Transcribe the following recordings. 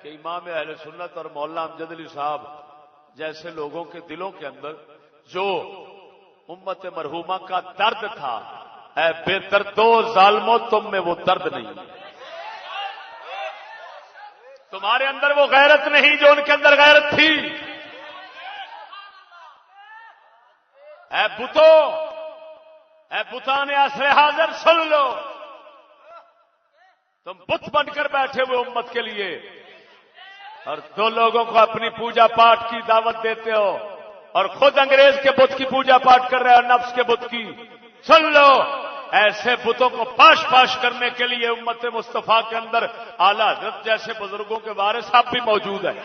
کہ امام اہل سنت اور مولانا امجد علی صاحب جیسے لوگوں کے دلوں کے اندر جو امت مرحومہ کا درد تھا، اے بے دردو ظالمو تم میں وہ درد نہیں، تمہارے اندر وہ غیرت نہیں جو ان کے اندر غیرت تھی۔ اے بتو، اے بتان عصر حاضر سن لو، تم بت بن کر بیٹھے ہوئے امت کے لیے اور دو لوگوں کو اپنی پوجا پاٹ کی دعوت دیتے ہو اور خود انگریز کے بت کی پوجا پاٹ کر رہے ہو، نفس کے بت کی۔ سن لو، ایسے بتوں کو پاش پاش کرنے کے لیے امت مصطفیٰ کے اندر اعلی حضرت جیسے بزرگوں کے وارث صاحب بھی موجود ہیں۔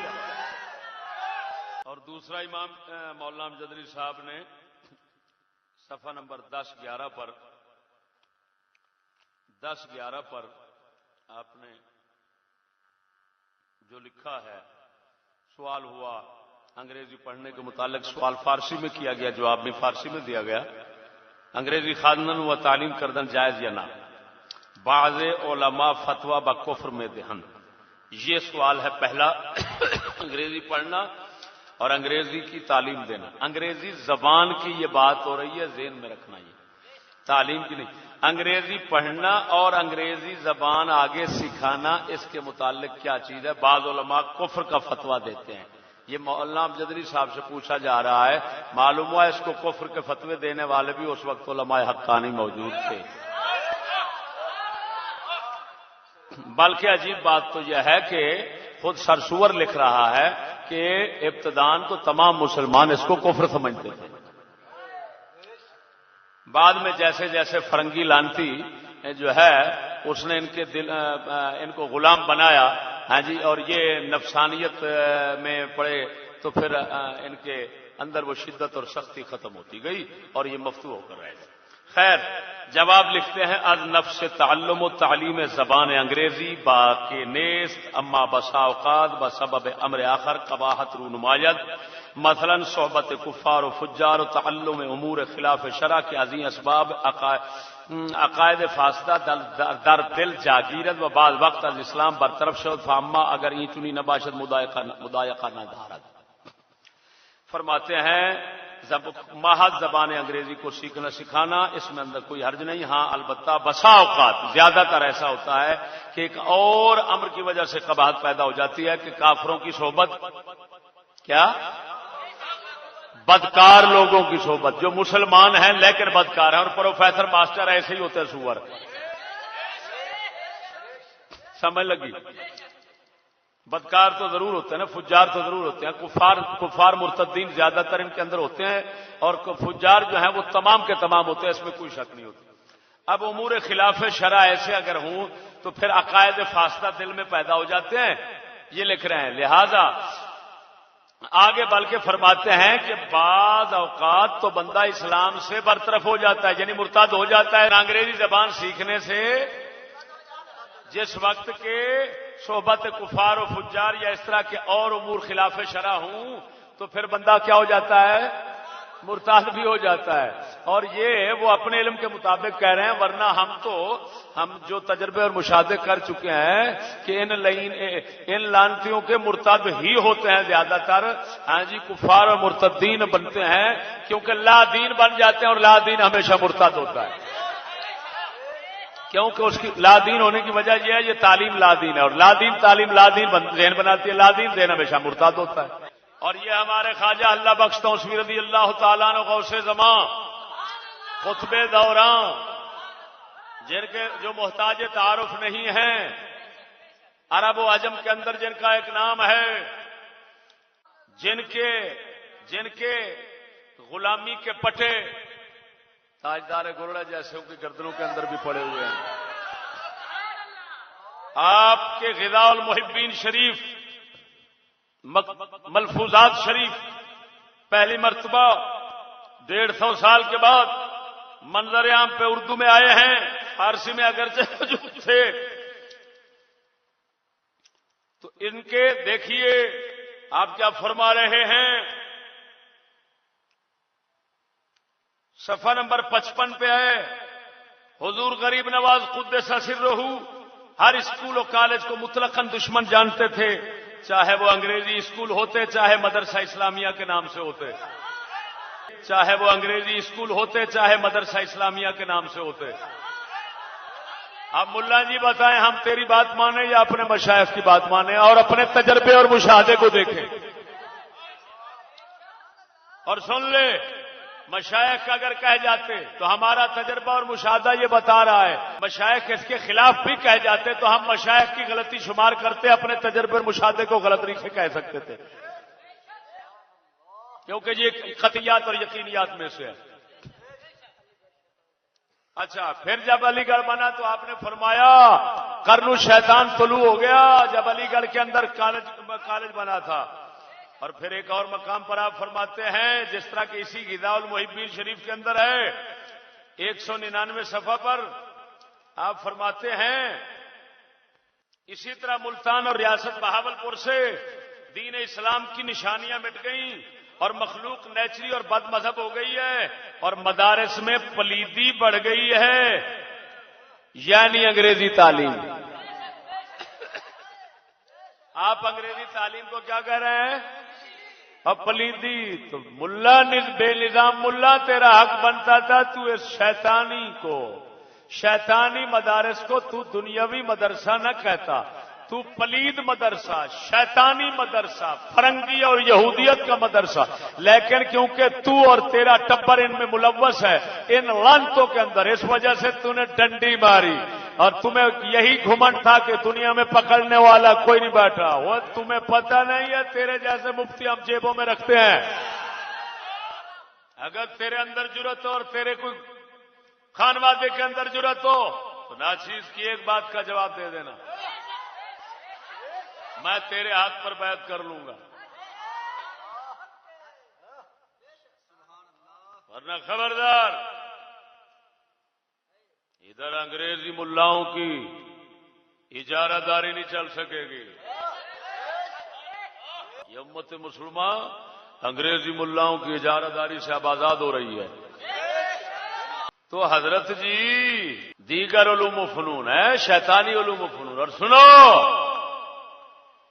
اور دوسرا امام مولانا امجد علی صاحب نے صفحہ نمبر 10-11 پر آپ نے جو لکھا ہے، سوال ہوا انگریزی پڑھنے کے متعلق، سوال فارسی میں کیا گیا، جواب بھی فارسی میں دیا گیا، انگریزی خواندن و تعلیم کردن جائز یا نہ؟ بعض علماء فتویٰ بکفر میں دہن۔ یہ سوال ہے پہلا، انگریزی پڑھنا اور انگریزی کی تعلیم دینا۔ انگریزی زبان کی یہ بات ہو رہی ہے، ذہن میں رکھنا، یہ تعلیم کی نہیں۔ انگریزی پڑھنا اور انگریزی زبان آگے سکھانا، اس کے متعلق کیا چیز ہے؟ بعض علماء کفر کا فتویٰ دیتے ہیں۔ یہ مولانا امجد علی صاحب سے پوچھا جا رہا ہے، معلوم ہوا اس کو کفر کے فتوے دینے والے بھی اس وقت علماء حقانی موجود تھے۔ بلکہ عجیب بات تو یہ ہے کہ خود سرسور لکھ رہا ہے کہ ابتدان تو تمام مسلمان اس کو کفر سمجھتے تھے، بعد میں جیسے جیسے فرنگی لانتی جو ہے اس نے ان کو غلام بنایا، ہاں جی، اور یہ نفسانیت میں پڑے تو پھر ان کے اندر وہ شدت اور سختی ختم ہوتی گئی اور یہ مفتوح ہو کر رہے گا۔ خیر، جواب لکھتے ہیں، از نفس تعلم و تعلیم زبان انگریزی باقی نیست، اما بسا اوقات بسبب امر آخر قباحت رونماید، مثلا صحبت کفار و فجار و تعلم امور خلاف شرع کے عظیم اسباب عقائد فاسدہ در دل جاگیرد و بعض وقت از اسلام برطرف شد، فاما اگر این چنی نباشد مضایقہ نہ دارد۔ فرماتے ہیں محض زبان انگریزی کو سیکھنا سکھانا اس میں اندر کوئی حرج نہیں، ہاں البتہ بسا اوقات زیادہ تر ایسا ہوتا ہے کہ ایک اور امر کی وجہ سے قباحت پیدا ہو جاتی ہے کہ کافروں کی صحبت، کیا بدکار لوگوں کی صحبت، جو مسلمان ہیں لیکن بدکار ہیں، اور پروفیسر ماسٹر ایسے ہی ہوتے ہیں سور، سمجھ لگی؟ بدکار تو ضرور ہوتے ہیں نا، فجار تو ضرور ہوتے ہیں، کفار مرتدین زیادہ تر ان کے اندر ہوتے ہیں، اور فجار جو ہیں وہ تمام کے تمام ہوتے ہیں، اس میں کوئی شک نہیں ہوتی۔ اب امور خلاف شرع ایسے اگر ہوں تو پھر عقائد فاسدہ دل میں پیدا ہو جاتے ہیں، یہ لکھ رہے ہیں۔ لہذا آگے بلکہ فرماتے ہیں کہ بعض اوقات تو بندہ اسلام سے برطرف ہو جاتا ہے، یعنی مرتد ہو جاتا ہے انگریزی زبان سیکھنے سے، جس وقت کے صحبت کفار و فجار یا اس طرح کے اور امور خلاف شرع ہوں تو پھر بندہ کیا ہو جاتا ہے؟ مرتد بھی ہو جاتا ہے۔ اور یہ وہ اپنے علم کے مطابق کہہ رہے ہیں، ورنہ ہم جو تجربے اور مشاہدے کر چکے ہیں کہ ان لانتیوں کے مرتد ہی ہوتے ہیں زیادہ تر، ہاں جی، کفار اور مرتدین بنتے ہیں، کیونکہ لا دین بن جاتے ہیں اور لا دین ہمیشہ مرتد ہوتا ہے، کیونکہ اس کی لا دین ہونے کی وجہ یہ ہے یہ تعلیم لا دین ہے، اور لا دین تعلیم لا دین ذہن بناتی ہے، لا دین ذہن ہمیشہ مرتد ہوتا ہے۔ اور یہ ہمارے خواجہ اللہ بخش توسیع رضی اللہ تعالیٰ عنہ غوث زمان خطب دوراں، جن کے جو محتاج تعارف نہیں ہیں، عرب و عجم کے اندر جن کا ایک نام ہے، جن کے غلامی کے پٹے تاجدار گرڑا جیسے کی گردنوں کے اندر بھی پڑے ہوئے ہیں۔ آپ کے غذاء المحبین شریف ملفوظات شریف پہلی مرتبہ 150 سال کے بعد منظر عام پہ اردو میں آئے ہیں، فارسی میں اگرچہ موجود تھے، تو ان کے دیکھیے آپ کیا فرما رہے ہیں۔ صفحہ نمبر 55 پہ ہے، حضور غریب نواز قدس سرہ ہر اسکول و کالج کو مطلقاً دشمن جانتے تھے، چاہے وہ انگریزی اسکول ہوتے چاہے مدرسہ اسلامیہ کے نام سے ہوتے، چاہے وہ انگریزی اسکول ہوتے چاہے مدرسہ اسلامیہ کے نام سے ہوتے۔ اب ملا جی بتائیں ہم تیری بات مانیں یا اپنے مشائخ کی بات مانیں اور اپنے تجربے اور مشاہدے کو دیکھیں؟ اور سن لے، مشائخ اگر کہہ جاتے تو ہمارا تجربہ اور مشاہدہ یہ بتا رہا ہے، مشائخ اس کے خلاف بھی کہہ جاتے تو ہم مشائخ کی غلطی شمار کرتے، اپنے تجربے اور مشاہدے کو غلط نہیں سے کہہ سکتے تھے، کیونکہ یہ قطعیات اور یقینیات میں سے ہے۔ اچھا، پھر جب علی گڑھ بنا تو آپ نے فرمایا قرن الشیطان طلوع ہو گیا جب علی گڑھ کے اندر کالج بنا تھا۔ اور پھر ایک اور مقام پر آپ فرماتے ہیں، جس طرح کہ اسی غذاء المحبین شریف کے اندر ہے 199 صفحہ پر آپ فرماتے ہیں، اسی طرح ملتان اور ریاست بہاولپور سے دین اسلام کی نشانیاں مٹ گئیں اور مخلوق نیچری اور بد مذہب ہو گئی ہے اور مدارس میں پلیدی بڑھ گئی ہے، یعنی انگریزی تعلیم۔ آپ انگریزی تعلیم کو کیا کہہ رہے ہیں؟ اب پلیدی۔ تو ملا بے نظام ملا تیرا حق بنتا تھا، تو اس شیطانی مدارس کو تو دنیاوی مدرسہ نہ کہتا، تو پلید مدرسہ، شیطانی مدرسہ، فرنگی اور یہودیت کا مدرسہ، لیکن کیونکہ تو اور تیرا ٹبر ان میں ملوث ہے، ان لعنتوں کے اندر، اس وجہ سے تو نے ڈنڈی ماری اور تمہیں یہی گھمنڈ تھا کہ دنیا میں پکڑنے والا کوئی نہیں بیٹھا۔ وہ تمہیں پتہ نہیں ہے تیرے جیسے مفتی ہم جیبوں میں رکھتے ہیں، اگر تیرے اندر جرت ہو اور تیرے کوئی خانوادے کے اندر جرت ہو تو ناچیز کی ایک بات کا جواب دے دینا، میں تیرے ہاتھ پر بیعت کر لوں گا، ورنہ خبردار ادھر انگریزی ملاؤں کی اجارہ داری نہیں چل سکے گی۔ یہ امت مسلمہ انگریزی ملاؤں کی اجارہ داری سے اب آزاد ہو رہی ہے۔ تو حضرت جی دیگر علوم و فنون ہے، شیطانی علوم و فنون۔ اور سنو،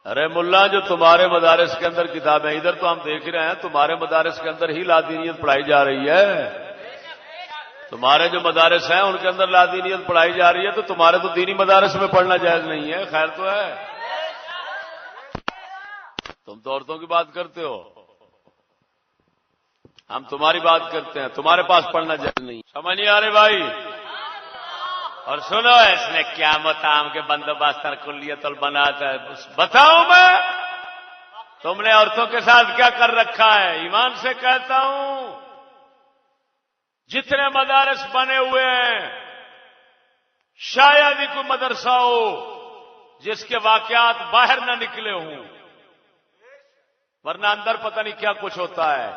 ارے ملا جو تمہارے مدارس کے اندر کتابیں، ادھر تو ہم دیکھ رہے ہیں تمہارے مدارس کے اندر ہی لادینیت پڑھائی جا رہی ہے، تمہارے جو مدارس ہیں ان کے اندر لادینیت پڑھائی جا رہی ہے، تو تمہارے تو دینی مدارس میں پڑھنا جائز نہیں ہے، خیر تو ہے، تم تو عورتوں کی بات کرتے ہو، ہم تمہاری بات کرتے ہیں، تمہارے پاس پڑھنا جائز نہیں، سمجھ نہیں آ رہے بھائی؟ اور سنو، اس نے کیا متام کے بندوبست کلیت البنات ہے، بتاؤں میں تم نے عورتوں کے ساتھ کیا کر رکھا ہے؟ ایمان سے کہتا ہوں جتنے مدارس بنے ہوئے ہیں شاید ہی کوئی مدرسہ ہو جس کے واقعات باہر نہ نکلے ہوں، ورنہ اندر پتہ نہیں کیا کچھ ہوتا ہے۔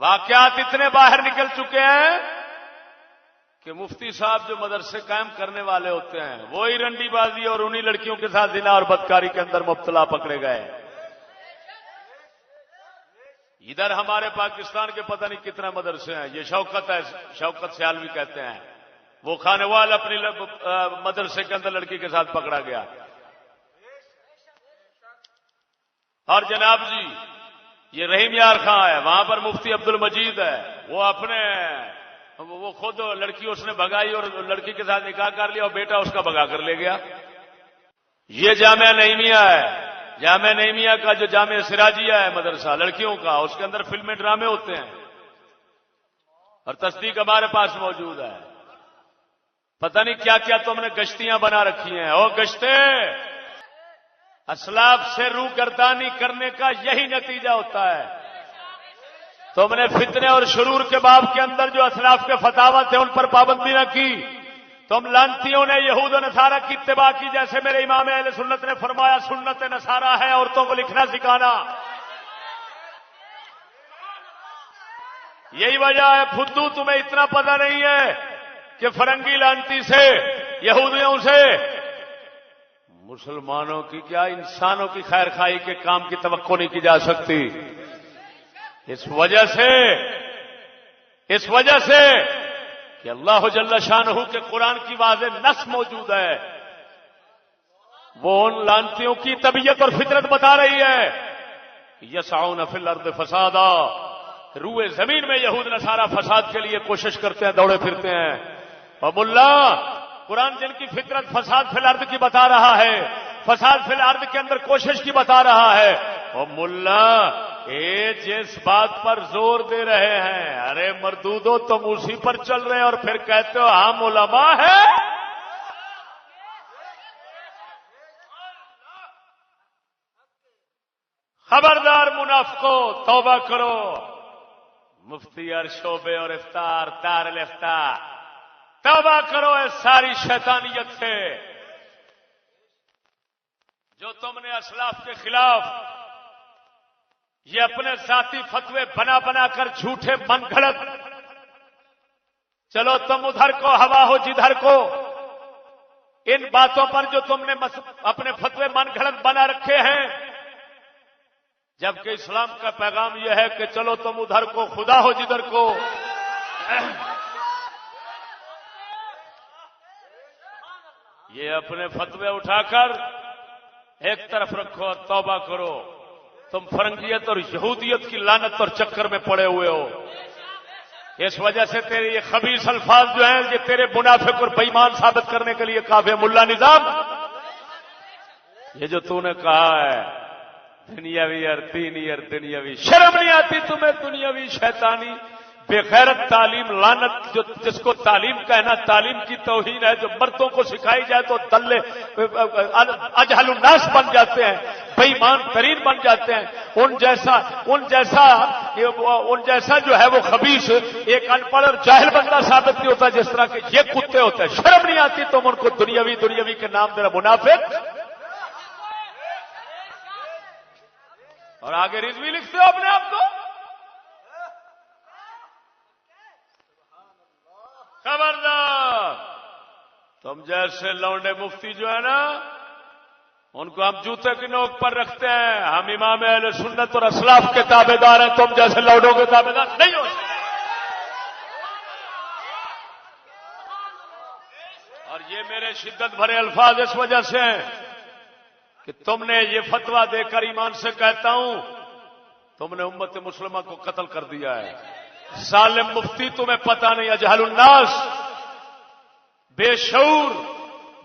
واقعات اتنے باہر نکل چکے ہیں کہ مفتی صاحب جو مدرسے قائم کرنے والے ہوتے ہیں وہی رنڈی بازی اور انہی لڑکیوں کے ساتھ زنا اور بدکاری کے اندر مبتلا پکڑے گئے۔ ادھر ہمارے پاکستان کے پتہ نہیں کتنے مدرسے ہیں، یہ شوکت ہے، شوکت سیالوی کہتے ہیں، وہ خانے وال اپنی مدرسے کے اندر لڑکی کے ساتھ پکڑا گیا۔ اور جناب جی یہ رحیم یار خان ہے، وہاں پر مفتی عبد المجید ہے، وہ خود لڑکی اس نے بھگائی اور لڑکی کے ساتھ نکاح کر لیا اور بیٹا اس کا بھگا کر لے گیا۔ یہ جامعہ نعیمیہ ہے، جامعہ نعیمیہ کا جو جامعہ سراجیہ ہے مدرسہ لڑکیوں کا، اس کے اندر فلمیں ڈرامے ہوتے ہیں اور تصدیق ہمارے پاس موجود ہے۔ پتہ نہیں کیا کیا تم نے گشتیاں بنا رکھی ہیں، اور گشتے اسلاف سے روگردانی کرنے کا یہی نتیجہ ہوتا ہے۔ تم نے فتنے اور شرور کے باب کے اندر جو اسلاف کے فتاوی تھے ان پر پابندی نہ کی، تم لانتیوں نے یہود و نصارہ کی اتباع کی، جیسے میرے امام اہل سنت نے فرمایا سنت نصارہ ہے عورتوں کو لکھنا سکھانا۔ یہی وجہ ہے پھدو تمہیں اتنا پتہ نہیں ہے کہ فرنگی لانتی سے، یہودیوں سے مسلمانوں کی کیا انسانوں کی خیر خواہی کے کام کی توقع نہیں کی جا سکتی۔ اس وجہ سے کہ اللہ جل شانہ کے قرآن کی واضح نص موجود ہے، وہ ان لانتیوں کی طبیعت اور فطرت بتا رہی ہے. یسعون فی الارض فسادا، روئے زمین میں یہود نصارہ فساد کے لیے کوشش کرتے ہیں، دوڑے پھرتے ہیں. اور ملا قرآن جن کی فطرت فساد فی الارض کی بتا رہا ہے، فساد فی الارض کے اندر کوشش کی بتا رہا ہے. اور ملا یہ جس بات پر زور دے رہے ہیں، ارے مردودو تم اسی پر چل رہے ہیں اور پھر کہتے ہو ہم علماء ہیں. خبردار منافقو، توبہ کرو. مفتی شعبے اور افطار دار الافتاء، توبہ کرو اس ساری شیطانیت سے جو تم نے اسلاف کے خلاف یہ اپنے ذاتی فتوے بنا بنا کر جھوٹے من گھڑت. چلو تم ادھر کو ہوا ہو جدھر کو، ان باتوں پر جو تم نے اپنے فتوے من گھڑت بنا رکھے ہیں، جبکہ اسلام کا پیغام یہ ہے کہ چلو تم ادھر کو خدا ہو جدھر کو. یہ اپنے فتوے اٹھا کر ایک طرف رکھو اور توبہ کرو. تم فرنگیت اور یہودیت کی لعنت اور چکر میں پڑے ہوئے ہو. اس وجہ سے تیرے یہ خبیث الفاظ جو ہیں یہ تیرے منافق اور بےایمان ثابت کرنے کے لیے کافی ہے. ملا نظام، یہ جو تو نے کہا ہے دنیاوی اور دینی اور دنیاوی، شرم نہیں آتی تمہیں؟ دنیاوی شیطانی بے غیرت تعلیم لعنت، جو جس کو تعلیم کہنا تعلیم کی توہین ہے، جو مردوں کو سکھائی جائے تو دلے اجہل الناس بن جاتے ہیں، بے ایمان ترین بن جاتے ہیں. ان جیسا جو ہے وہ خبیث ایک ان پڑھ اور جاہل بندہ ثابت نہیں ہوتا جس طرح کے یہ کتے ہوتے ہیں. شرم نہیں آتی تم ان کو دنیاوی کے نام دے رہا منافق؟ اور آگے رضوی لکھتے ہو اپنے آپ کو. خبردار، تم جیسے لونڈے مفتی جو ہے نا ان کو ہم جوتے کی نوک پر رکھتے ہیں. ہم امام اہل سنت اور اسلاف کے تابع دار ہیں، تم جیسے لوڈوں کے تابع دار نہیں ہو سکتے. اور یہ میرے شدت بھرے الفاظ اس وجہ سے ہیں کہ تم نے یہ فتویٰ دے کر ایمان سے کہتا ہوں تم نے امت مسلمہ کو قتل کر دیا ہے. ظالم مفتی تمہیں پتہ نہیں، اجہل الناس، بے شعور،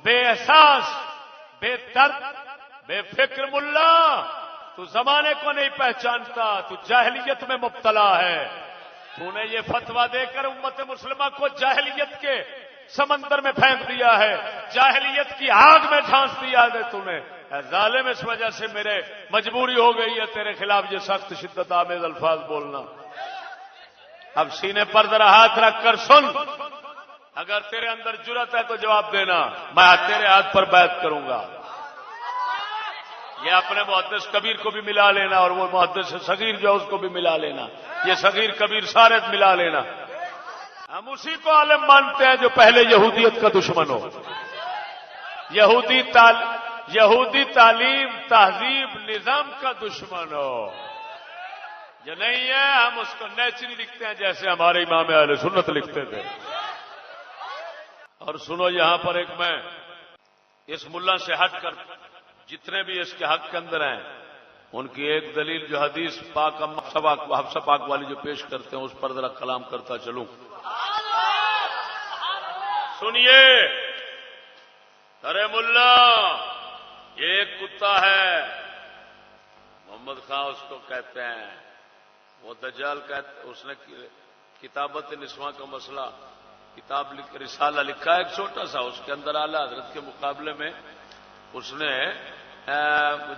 بے احساس، بے درد، بے فکر ملا، تو زمانے کو نہیں پہچانتا، تو جاہلیت میں مبتلا ہے. تو نے یہ فتویٰ دے کر امت مسلمہ کو جاہلیت کے سمندر میں پھینک دیا ہے، جاہلیت کی آگ میں ڈھانس دیا ہے تو نے. اے ظالم، اس وجہ سے میرے مجبوری ہو گئی ہے تیرے خلاف یہ سخت شدت آمیز الفاظ بولنا. اب سینے پر ذرا ہاتھ رکھ کر سن، اگر تیرے اندر جرأت ہے تو جواب دینا، میں تیرے ہاتھ پر بیعت کروں گا. یہ اپنے محدث کبیر کو بھی ملا لینا اور وہ محدث صغیر جو ہے اس کو بھی ملا لینا، یہ صغیر کبیر سارے ملا لینا. ہم اسی کو عالم مانتے ہیں جو پہلے یہودیت کا دشمن ہو، یہودی تعلیم تہذیب نظام کا دشمن ہو. جو نہیں ہے ہم اس کو نیچری لکھتے ہیں جیسے ہمارے امام اہل سنت لکھتے تھے. اور سنو، یہاں پر ایک میں اس ملا سے ہٹ کر جتنے بھی اس کے حق کے اندر ہیں ان کی ایک دلیل جو حدیث پاک حفصہ پاک والی جو پیش کرتے ہیں اس پر ذرا کلام کرتا چلوں. سنیے، ارے ملا، یہ ایک کتا ہے محمد خان اس کو کہتے ہیں، وہ دجال کہتے، اس نے کتابت نسواں کا مسئلہ کتاب رسالہ لکھا ہے ایک چھوٹا سا، اس کے اندر اعلی حضرت کے مقابلے میں اس نے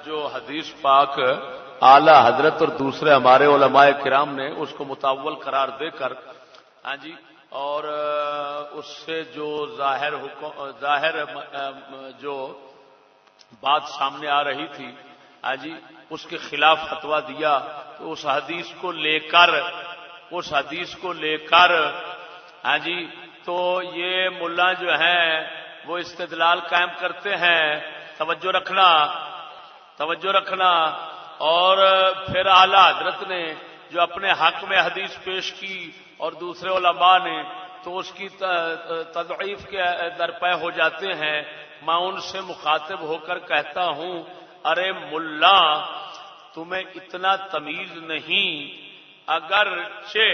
جو حدیث پاک اعلی حضرت اور دوسرے ہمارے علماء کرام نے اس کو متاول قرار دے کر، ہاں جی، اور اس سے جو ظاہر جو بات سامنے آ رہی تھی، ہاں جی، اس کے خلاف فتویٰ دیا. تو اس حدیث کو لے کر ہاں جی، تو یہ ملا جو ہیں وہ استدلال قائم کرتے ہیں. توجہ رکھنا. اور پھر اعلی حضرت نے جو اپنے حق میں حدیث پیش کی اور دوسرے علماء نے تو اس کی تضعیف کے درپے ہو جاتے ہیں. میں ان سے مخاطب ہو کر کہتا ہوں ارے ملا تمہیں اتنا تمیز نہیں، اگرچہ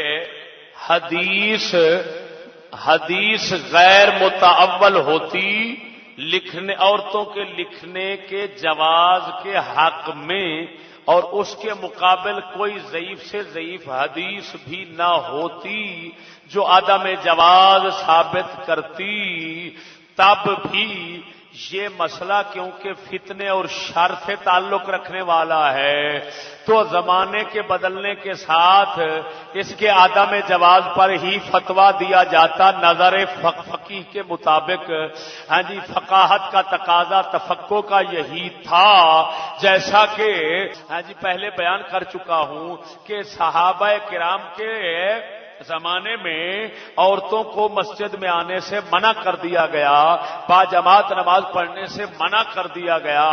حدیث غیر متأول ہوتی لکھنے عورتوں کے لکھنے کے جواز کے حق میں، اور اس کے مقابل کوئی ضعیف سے ضعیف حدیث بھی نہ ہوتی جو عدم جواز ثابت کرتی، تب بھی یہ مسئلہ کیونکہ فتنے اور شر سے تعلق رکھنے والا ہے تو زمانے کے بدلنے کے ساتھ اس کے عدم جواز پر ہی فتویٰ دیا جاتا نظر فقیہ کے مطابق۔ ہاں جی، فقاہت کا تقاضا تفقہ کا یہی تھا، جیسا کہ ہاں جی پہلے بیان کر چکا ہوں کہ صحابہ کرام کے زمانے میں عورتوں کو مسجد میں آنے سے منع کر دیا گیا، باجماعت نماز پڑھنے سے منع کر دیا گیا۔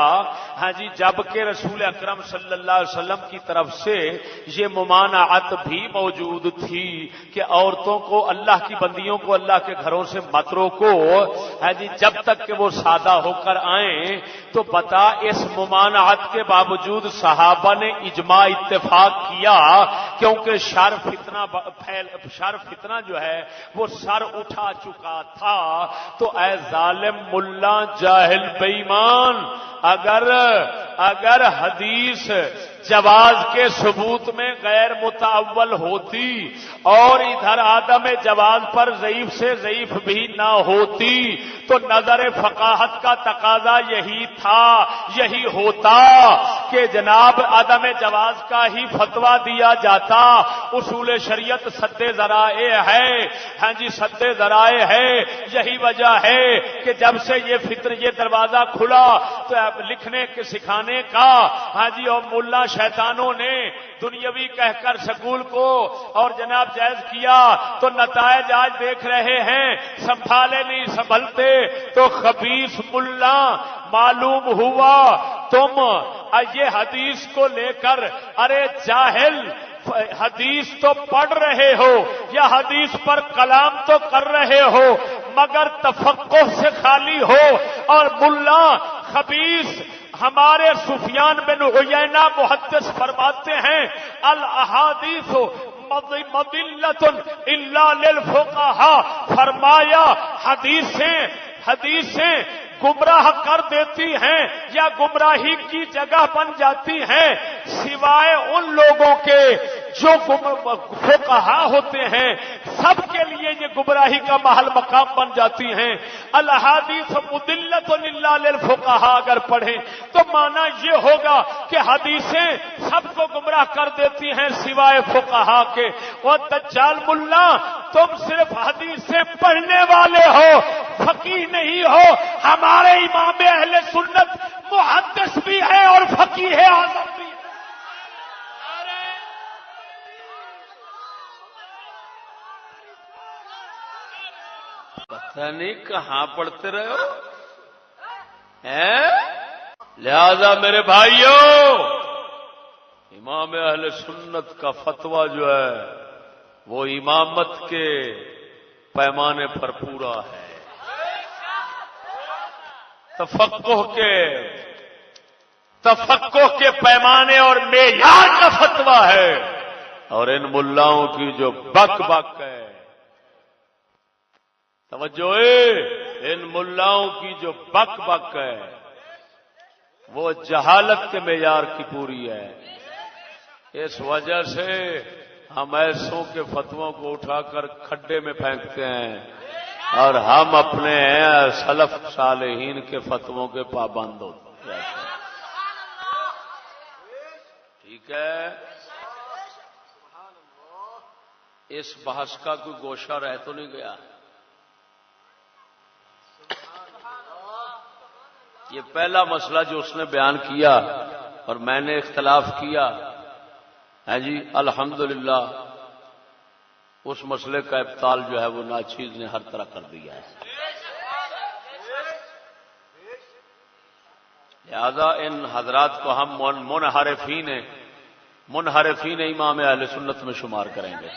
ہاں جی، جبکہ رسول اکرم صلی اللہ علیہ وسلم کی طرف سے یہ ممانعت بھی موجود تھی کہ عورتوں کو، اللہ کی بندیوں کو اللہ کے گھروں سے مت روکو، ہاں جی جب تک کہ وہ سادہ ہو کر آئیں۔ تو بتا اس ممانعت کے باوجود صحابہ نے اجماع اتفاق کیا، کیونکہ شر فتنہ جو ہے وہ سر اٹھا چکا تھا۔ تو اے ظالم ملا جاہل بے ایمان، اگر حدیث جواز کے ثبوت میں غیر متأول ہوتی اور ادھر عدم جواز پر ضعیف سے ضعیف بھی نہ ہوتی تو نظر فقاہت کا تقاضا یہی تھا، یہی ہوتا کہ جناب عدم جواز کا ہی فتویٰ دیا جاتا۔ اصول شریعت سد ذرائع ہے، ہاں جی سد ذرائع ہے۔ یہی وجہ ہے کہ جب سے یہ دروازہ کھلا تو اب لکھنے کے سکھانے کا، ہاں جی اور ملا شیطانوں نے دنیاوی کہہ کر سکول کو اور جناب جائز کیا تو نتائج آج دیکھ رہے ہیں، سنبھالے نہیں سنبھلتے تو خبیث ملا معلوم ہوا تم یہ حدیث کو لے کر ارے جاہل حدیث تو پڑھ رہے ہو یا حدیث پر کلام تو کر رہے ہو مگر تفقہ سے خالی ہو، اور ملا خبیث ہمارے سفیان بن عیینہ محدث فرماتے ہیں الاحادیث مضلۃ الا للفقہاء، فرمایا حدیثیں گمراہ کر دیتی ہیں یا گمراہی کی جگہ بن جاتی ہیں سوائے ان لوگوں کے جو فقہاء ہوتے ہیں، سب کے لیے یہ گمراہی کا محل مقام بن جاتی ہیں۔ الاحادیث مضلۃ الا للفقہاء اگر پڑھیں تو معنی یہ ہوگا کہ حدیثیں سب کو گمراہ کر دیتی ہیں سوائے فقہاء کے۔ وہ دجال ملا تم صرف حدیثیں پڑھنے والے ہو، فقیہ نہیں ہو۔ ہمارے امام اہل سنت محدث بھی ہے اور فقیہ اعظم بھی ہے۔ پتہ نہیں کہاں پڑھتے رہے ہو، لہذا میرے بھائیوں امام اہل سنت کا فتویٰ جو ہے وہ امامت کے پیمانے پر پورا ہے، تفقہ کے پیمانے اور معیار کا فتویٰ ہے، اور ان ملاؤں کی جو بک ہے، توجہ ان ملاؤں کی جو بک ہے وہ جہالت کے معیار کی پوری ہے۔ اس وجہ سے ہم ایسوں کے فتووں کو اٹھا کر کھڈے میں پھینکتے ہیں اور ہم اپنے سلف صالحین کے فتووں کے پابند ہوتے ہیں۔ ٹھیک ہے، اس بحث کا کوئی گوشہ رہ تو نہیں گیا؟ یہ پہلا مسئلہ جو اس نے بیان کیا اور میں نے اختلاف کیا ہے جی، الحمدللہ اس مسئلے کا ابطال جو ہے وہ ناچیز نے ہر طرح کر دیا ہے۔ لہذا ان حضرات کو ہم منحرفین امام اہل سنت میں شمار کریں گے۔